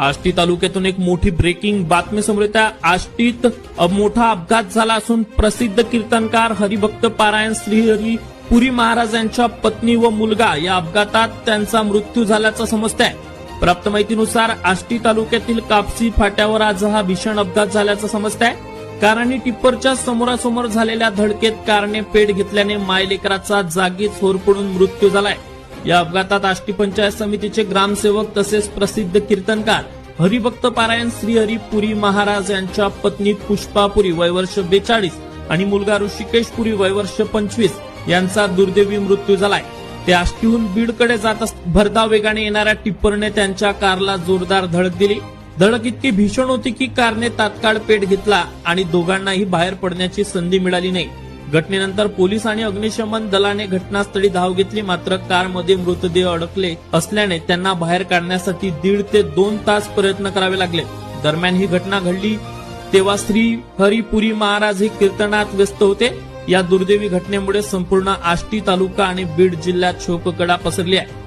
आष्टी तालुक्यातून एक मोठी ब्रेकिंग बातमी समोर येते. आष्टीत मोठा अपघात झाला असून प्रसिद्ध कीर्तनकार हरिभक्त पारायण श्रीहरी पुरी महाराज यांच्या पत्नी व मुलगा या अपघातात त्यांचा मृत्यू झाल्याचं समजतंय. प्राप्त माहितीनुसार आष्टी तालुक्यातील कापसी फाट्यावर आज हा भीषण अपघात झाल्याचं समजतंय. कारणी टिप्परच्या समोरासमोर झालेल्या धडकेत कारने पेट घेतल्याने मायलेकराचा जागीच होरपळून मृत्यू झालाय. या अपघातात आष्टी पंचायत समितीचे ग्रामसेवक तसेच प्रसिद्ध कीर्तनकार हरिभक्त पारायण श्रीहरी पुरी महाराज यांच्या पत्नी पुष्पा पुरी वय वर्ष 42 आणि मुलगा ऋषिकेश पुरी वय वर्ष 25 यांचा दुर्दैवी मृत्यू झालाय. ते आष्टीहून बीडकडे जात भरधाव वेगाने येणाऱ्या टिप्परने त्यांच्या कारला जोरदार धडक दिली. धडक इतकी भीषण होती की कारने तात्काळ पेट घेतला आणि दोघांनाही बाहेर पडण्याची संधी मिळाली नाही. घटनेनंतर पोलीस आणि अग्निशमन दलाने घटनास्थळी धाव घेतली. मात्र कारमध्ये मृतदेह अडकले असल्याने त्यांना बाहेर काढण्यासाठी 1.5 ते 2 तास प्रयत्न करावे लागले. दरम्यान ही घटना घडली तेव्हा श्री हरिपुरी महाराज हे कीर्तनात व्यस्त होते. या दुर्दैवी घटनेमुळे संपूर्ण आष्टी तालुका आणि बीड जिल्ह्यात शोककळा पसरली आहे.